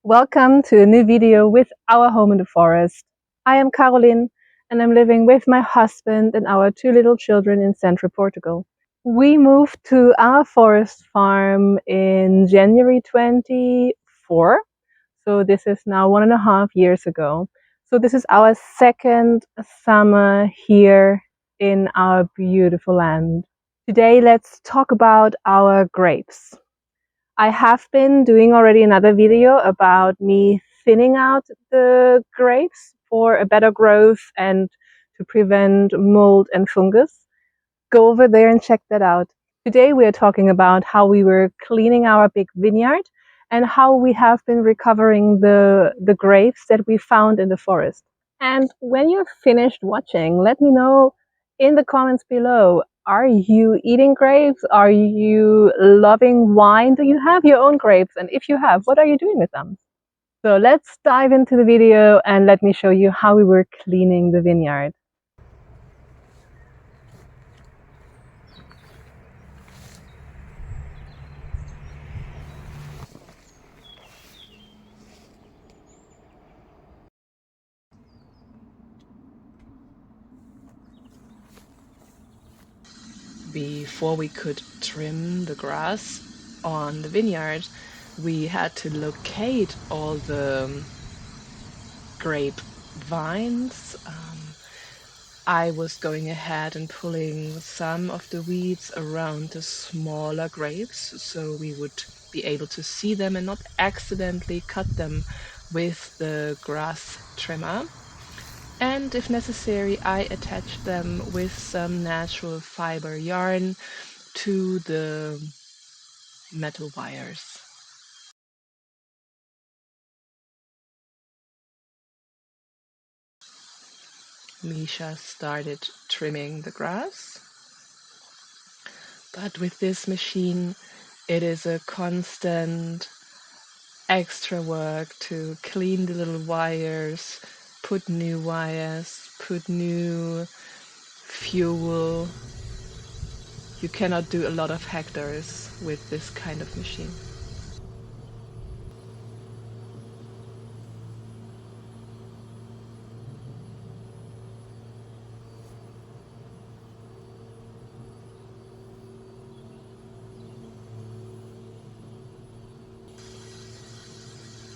Welcome to a new video with our home in the forest. I am Caroline and I'm living with my husband and our two little children in Central Portugal. We moved to our forest farm in January 24, so this is now 1.5 years ago. So this is our second summer here in our beautiful land. Today let's talk about our grapes. I have been doing already another video about me thinning out the grapes for a better growth and to prevent mold and fungus. Go over there and check that out. Today we are talking about how we were cleaning our big vineyard and how we have been recovering the grapes that we found in the forest. And when you're finished watching, let me know in the comments below. Are you eating grapes? Are you loving wine? Do you have your own grapes? And if you have, what are you doing with them? So let's dive into the video and let me show you how we were cleaning the vineyard. Before we could trim the grass on the vineyard, we had to locate all the grape vines. I was going ahead and pulling some of the weeds around the smaller grapes so we would be able to see them and not accidentally cut them with the grass trimmer. And if necessary, I attached them with some natural fiber yarn to the metal wires. Misha started trimming the grass, but with this machine it is a constant extra work to clean the little wires, put new wires, put new fuel. You cannot do a lot of hectares with this kind of machine.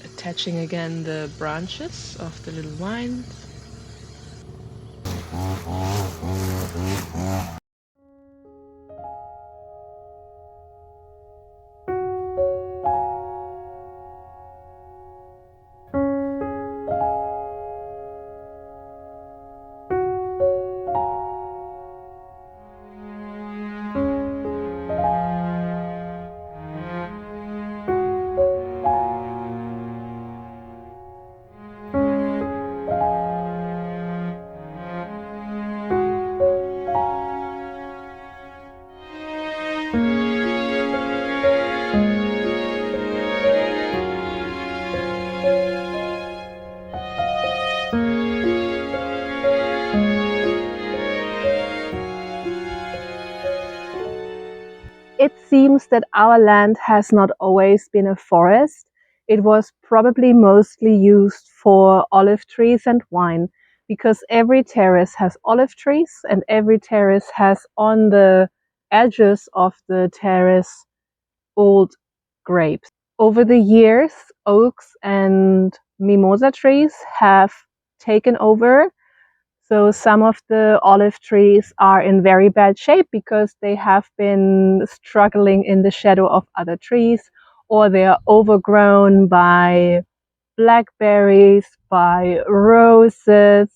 Attaching again the branches of the little vines. It seems that our land has not always been a forest. It was probably mostly used for olive trees and wine, because every terrace has olive trees and every terrace has on the edges of the terrace old grapes. Over the years, oaks and mimosa trees have taken over. So some of the olive trees are in very bad shape because they have been struggling in the shadow of other trees, or they are overgrown by blackberries, by roses.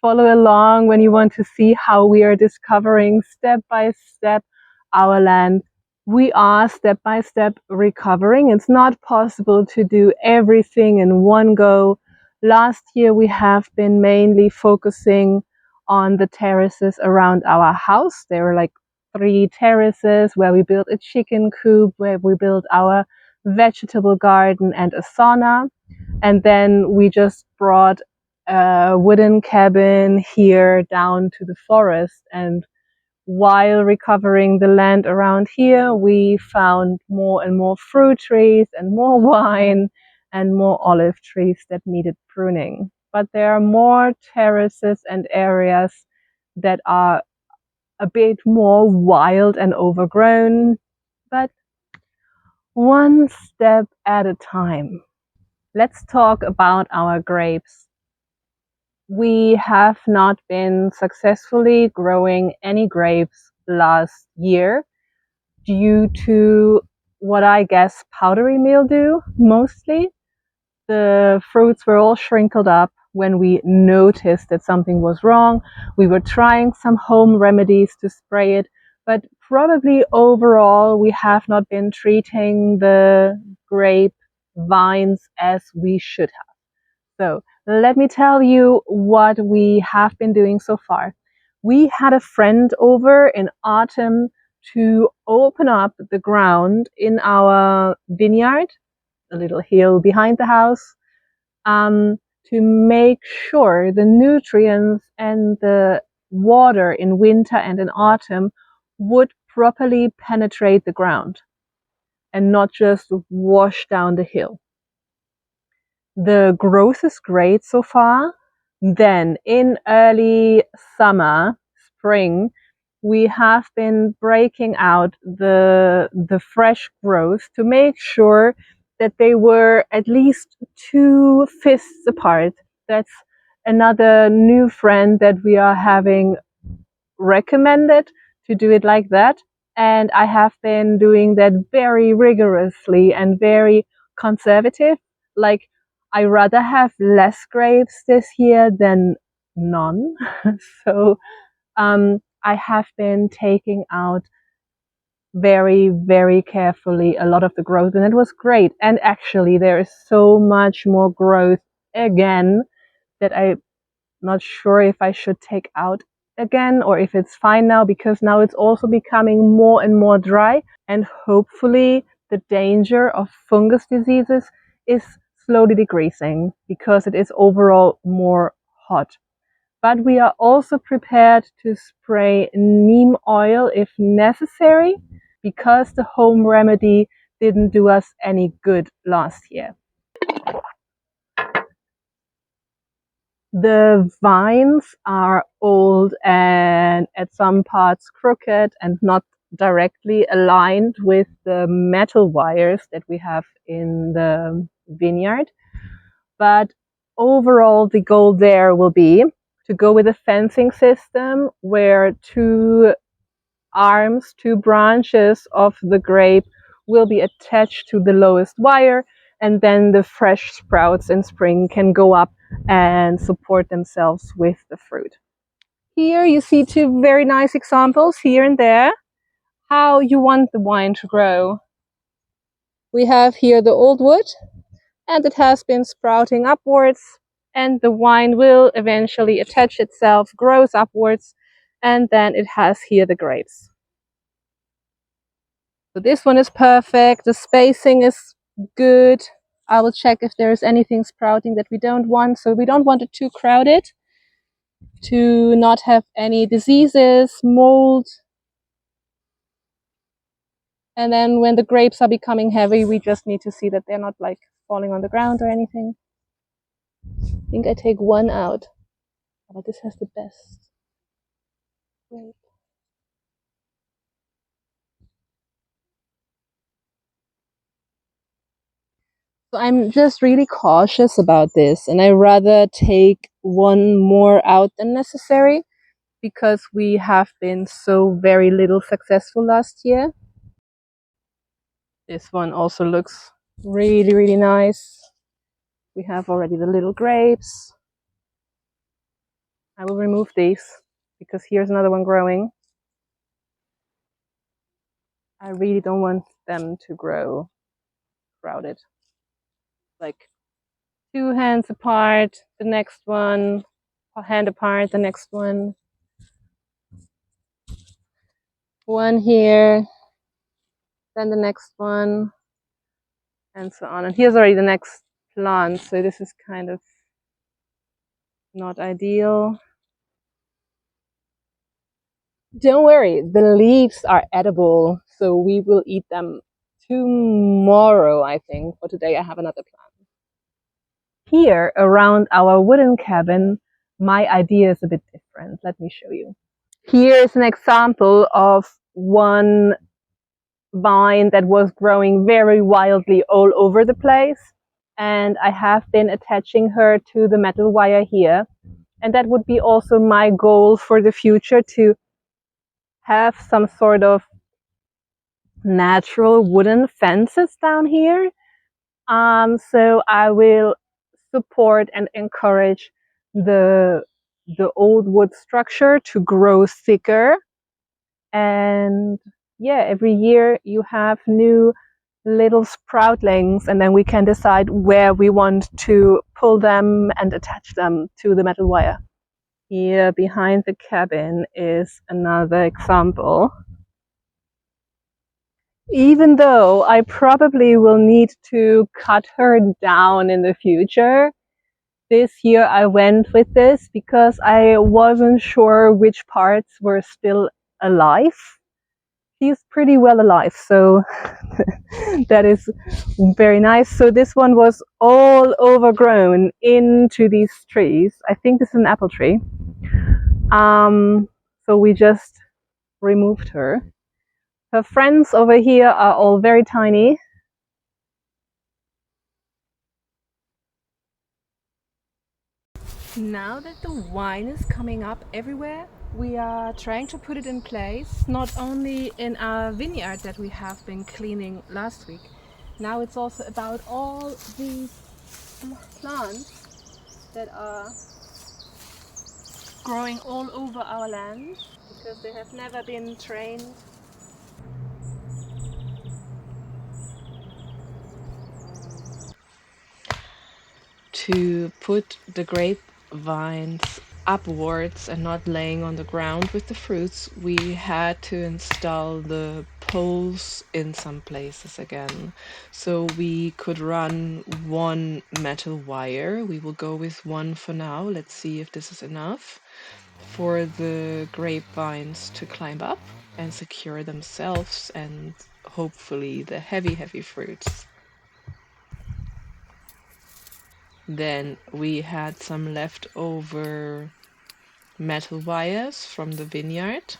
Follow along when you want to see how we are discovering step by step our land. We are step by step recovering. It's not possible to do everything in one go. Last year we have been mainly focusing on the terraces around our house. There were like 3 terraces where we built a chicken coop, where we built our vegetable garden and a sauna. And then we just brought a wooden cabin here down to the forest. And while recovering the land around here, we found more and more fruit trees and more wine and more olive trees that needed pruning. But there are more terraces and areas that are a bit more wild and overgrown, but one step at a time. Let's talk about our grapes. We have not been successfully growing any grapes last year due to what I guess powdery mildew mostly. The fruits were all shrinkled up when we noticed that something was wrong. We were trying some home remedies to spray it, but probably overall we have not been treating the grape vines as we should have. So let me tell you what we have been doing so far. We had a friend over in autumn to open up the ground in our vineyard, a little hill behind the house, to make sure the nutrients and the water in winter and in autumn would properly penetrate the ground and not just wash down the hill. The growth is great so far. Then in early summer, spring, we have been breaking out the fresh growth to make sure that they were at least 2 fists apart. That's another new friend that we are having recommended to do it like that. And I have been doing that very rigorously and very conservative. Like, I rather have less grapes this year than none. So I have been taking out very, very carefully a lot of the growth, and it was great. And actually, there is so much more growth again that I'm not sure if I should take out again or if it's fine now, because now it's also becoming more and more dry, and hopefully the danger of fungus diseases is slowly decreasing because it is overall more hot. But we are also prepared to spray neem oil if necessary, because the home remedy didn't do us any good last year. The vines are old and at some parts crooked and not directly aligned with the metal wires that we have in the vineyard. But overall, the goal there will be to go with a fencing system where 2 branches of the grape will be attached to the lowest wire, and then the fresh sprouts in spring can go up and support themselves with the fruit. Here you see 2 very nice examples here and there how you want the wine to grow. We have here the old wood, and it has been sprouting upwards, and the wine will eventually attach itself, grows upwards, and then it has here the grapes. So this one is perfect. The spacing is good. I will check if there is anything sprouting that we don't want. So we don't want it too crowded to not have any diseases, mold. And then when the grapes are becoming heavy, we just need to see that they're not like falling on the ground or anything. I think I take one out. But this has the best grape. So I'm just really cautious about this, and I rather take one more out than necessary because we have been so very little successful last year. This one also looks really, really nice. We have already the little grapes. I will remove these because here's another one growing. I really don't want them to grow crowded. Like 2 hands apart, the next one, a hand apart, the next one. One here, then the next one, and so on. And here's already the next plant, so this is kind of not ideal. Don't worry, the leaves are edible, so we will eat them tomorrow, I think. For today, I have another plan. here around our wooden cabin, my idea is a bit different. Let me show you. Here is an example of one vine that was growing very wildly all over the place. And I have been attaching her to the metal wire here. And that would be also my goal for the future, to have some sort of natural wooden fences down here. So I will support and encourage the old wood structure to grow thicker. And yeah, every year you have new little sproutlings, and then we can decide where we want to pull them and attach them to the metal wire. Here behind the cabin is another example. Even though I probably will need to cut her down in the future, this year I went with this because I wasn't sure which parts were still alive. She's pretty well alive, so that is very nice. So this one was all overgrown into these trees. I think this is an apple tree. So we just removed her. Her friends over here are all very tiny. Now that the wine is coming up everywhere, we are trying to put it in place, not only in our vineyard that we have been cleaning last week. Now it's also about all these plants that are growing all over our land because they have never been trained. To put the grapevines upwards and not laying on the ground with the fruits, we had to install the poles in some places again. So we could run one metal wire. We will go with one for now. Let's see if this is enough for the grapevines to climb up and secure themselves and hopefully the heavy fruits. Then we had some leftover metal wires from the vineyard.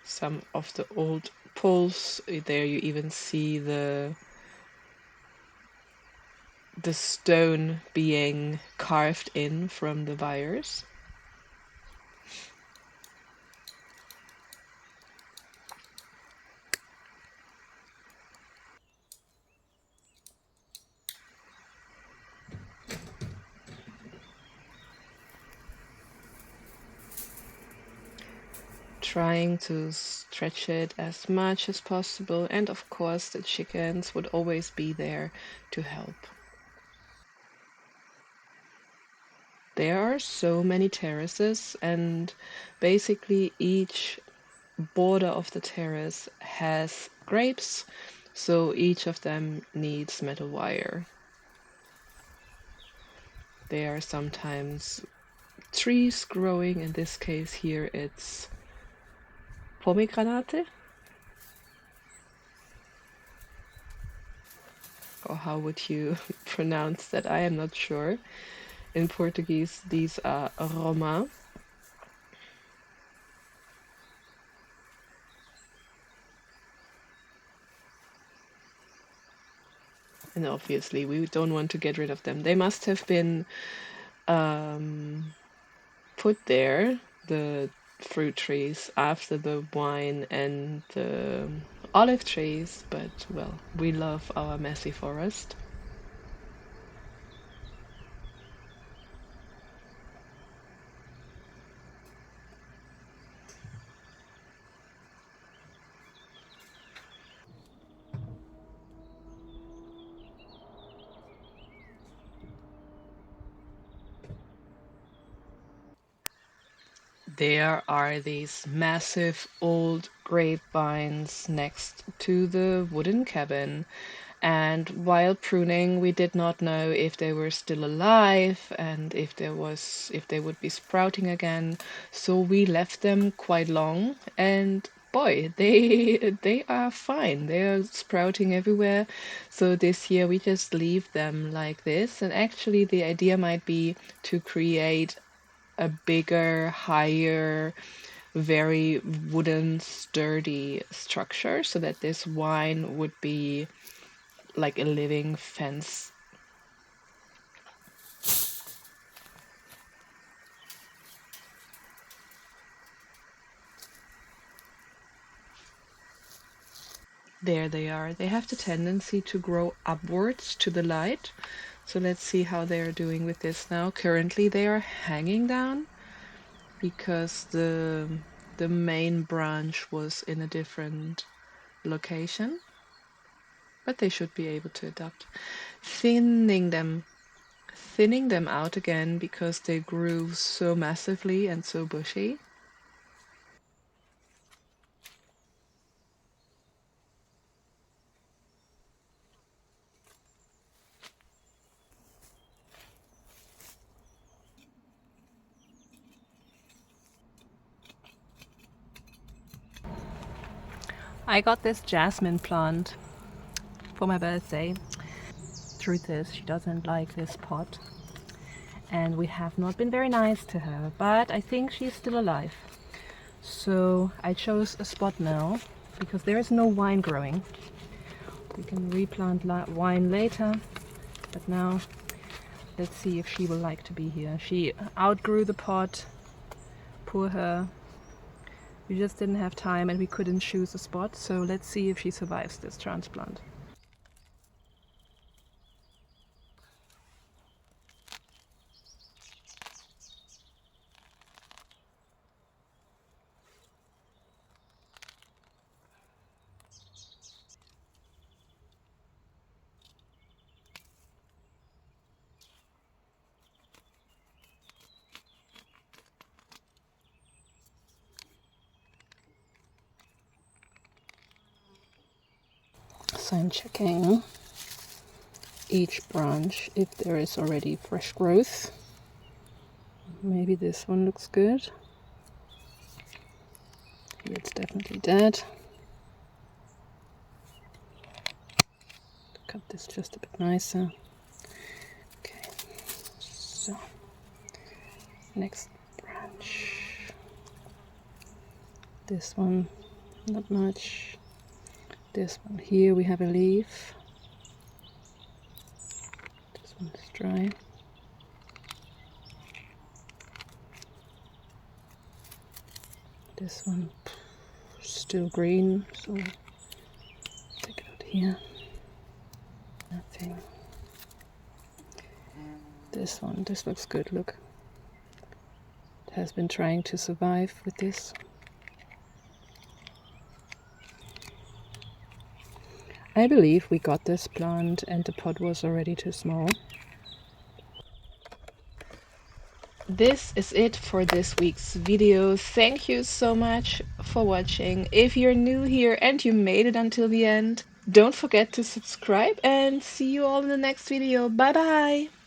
Some of the old poles, there you even see the stone being carved in from the wires. Trying to stretch it as much as possible, and of course the chickens would always be there to help. There are so many terraces, and basically each border of the terrace has grapes, so each of them needs metal wire. There are sometimes trees growing. In this case here it's pomegranate, or how would you pronounce that? I am not sure. In Portuguese these are romã. And obviously we don't want to get rid of them. They must have been put there, the fruit trees, after the wine and the olive trees, but well, we love our messy forest. There are these massive old grapevines next to the wooden cabin, and while pruning we did not know if they were still alive and if they would be sprouting again, so we left them quite long, and boy, they are fine. They are sprouting everywhere. So this year we just leave them like this. And actually the idea might be to create a bigger, higher, very wooden, sturdy structure so that this wine would be like a living fence. There they are. They have the tendency to grow upwards to the light. So let's see how they are doing with this now. Currently they are hanging down because the main branch was in a different location. But they should be able to adapt. Thinning them out again because they grew so massively and so bushy. I got this jasmine plant for my birthday. Truth is, she doesn't like this pot, and we have not been very nice to her, but I think she's still alive. So I chose a spot now because there is no wine growing. We can replant wine later, but now let's see if she will like to be here. She outgrew the pot, poor her. We just didn't have time and we couldn't choose a spot, so let's see if she survives this transplant. So I'm checking each branch if there is already fresh growth. Maybe this one looks good. It's definitely dead. Cut this just a bit nicer. Okay, so next branch. This one, not much. This one here we have a leaf. This one is dry. This one still green, so take it out here. Nothing. This one, this looks good, look. It has been trying to survive with this. I believe we got this plant and the pot was already too small. This is it for this week's video. Thank you so much for watching. If you're new here and you made it until the end, don't forget to subscribe and see you all in the next video. Bye bye!